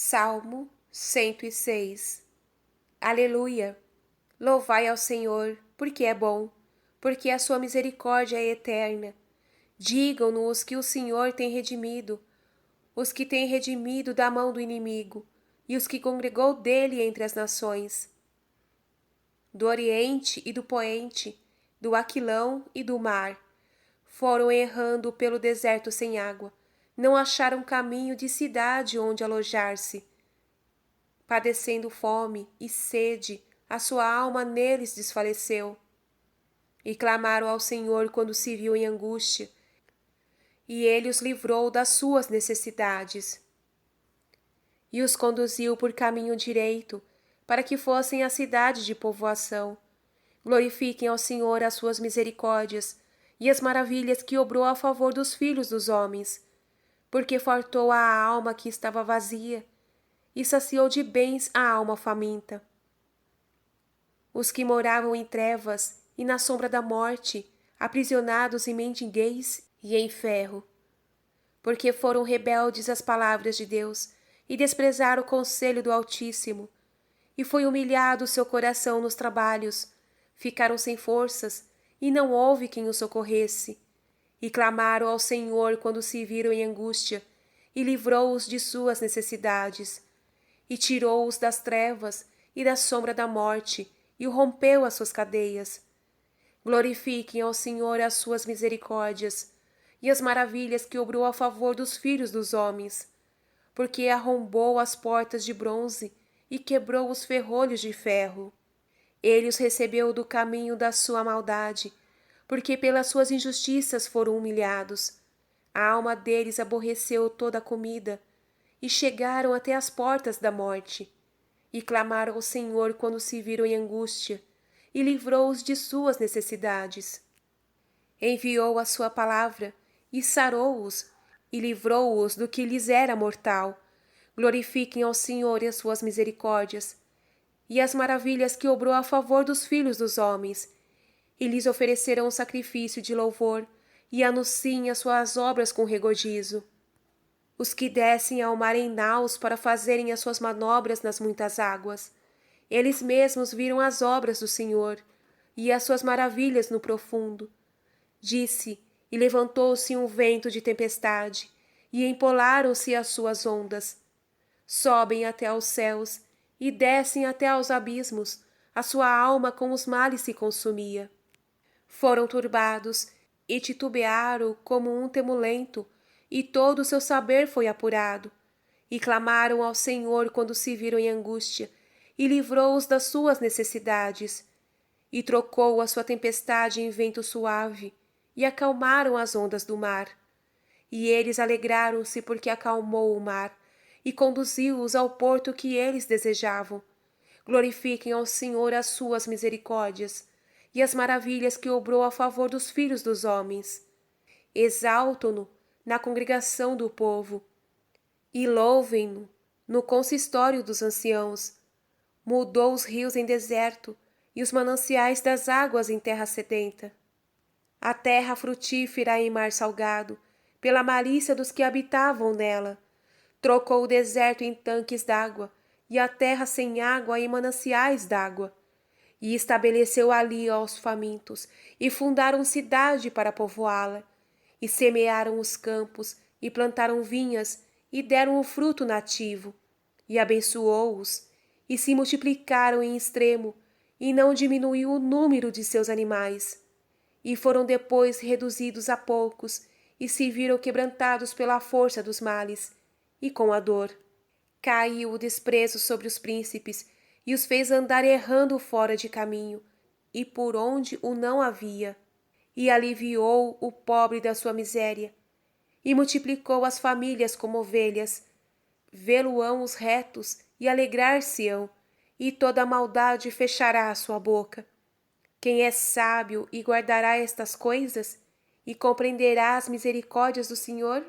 Salmo 106. Aleluia! Louvai ao Senhor, porque é bom, porque a sua misericórdia é eterna. Digam-no os que o Senhor tem redimido, os que tem redimido da mão do inimigo, e os que congregou dele entre as nações. Do Oriente e do Poente, do Aquilão e do mar, foram errando pelo deserto sem água, não acharam caminho de cidade onde alojar-se. Padecendo fome e sede, a sua alma neles desfaleceu. E clamaram ao Senhor quando se viu em angústia, e ele os livrou das suas necessidades. E os conduziu por caminho direito, para que fossem à cidade de povoação. Glorifiquem ao Senhor as suas misericórdias e as maravilhas que obrou a favor dos filhos dos homens, porque fartou a alma que estava vazia e saciou de bens a alma faminta. Os que moravam em trevas e na sombra da morte, aprisionados em mendiguez e em ferro, porque foram rebeldes às palavras de Deus e desprezaram o conselho do Altíssimo, e foi humilhado o seu coração nos trabalhos, ficaram sem forças, e não houve quem os socorresse, e clamaram ao Senhor quando se viram em angústia, e livrou-os de suas necessidades, e tirou-os das trevas e da sombra da morte, e rompeu as suas cadeias. Glorifiquem ao Senhor as suas misericórdias, e as maravilhas que obrou a favor dos filhos dos homens, porque arrombou as portas de bronze e quebrou os ferrolhos de ferro. Ele os recebeu do caminho da sua maldade, porque pelas suas injustiças foram humilhados. A alma deles aborreceu toda a comida, e chegaram até as portas da morte. E clamaram ao Senhor quando se viram em angústia, e livrou-os de suas necessidades. Enviou a sua palavra, e sarou-os, e livrou-os do que lhes era mortal. Glorifiquem ao Senhor e as suas misericórdias, e as maravilhas que obrou a favor dos filhos dos homens. E lhes ofereceram um sacrifício de louvor, e anunciem as suas obras com regozijo. Os que descem ao mar em naus para fazerem as suas manobras nas muitas águas. Eles mesmos viram as obras do Senhor, e as suas maravilhas no profundo. Disse, e levantou-se um vento de tempestade, e empolaram-se as suas ondas. Sobem até aos céus, e descem até aos abismos, a sua alma com os males se consumia. Foram turbados, e titubearam como um temulento, e todo o seu saber foi apurado. E clamaram ao Senhor quando se viram em angústia, e livrou-os das suas necessidades. E trocou a sua tempestade em vento suave, e acalmaram as ondas do mar. E eles alegraram-se porque acalmou o mar, e conduziu-os ao porto que eles desejavam. Glorifiquem ao Senhor as suas misericórdias, e as maravilhas que obrou a favor dos filhos dos homens. Exaltam-no na congregação do povo, e louvem-no no consistório dos anciãos. Mudou os rios em deserto, e os mananciais das águas em terra sedenta. A terra frutífera em mar salgado, pela malícia dos que habitavam nela. Trocou o deserto em tanques d'água, e a terra sem água em mananciais d'água. E estabeleceu ali aos famintos, e fundaram cidade para povoá-la. E semearam os campos, e plantaram vinhas, e deram o fruto nativo. E abençoou-os, e se multiplicaram em extremo, e não diminuiu o número de seus animais. E foram depois reduzidos a poucos, e se viram quebrantados pela força dos males, e com a dor. Caiu o desprezo sobre os príncipes, e os fez andar errando fora de caminho, e por onde o não havia. E aliviou o pobre da sua miséria, e multiplicou as famílias como ovelhas. Vê-lo-ão os retos, e alegrar-se-ão, e toda a maldade fechará a sua boca. Quem é sábio e guardará estas coisas, e compreenderá as misericórdias do Senhor?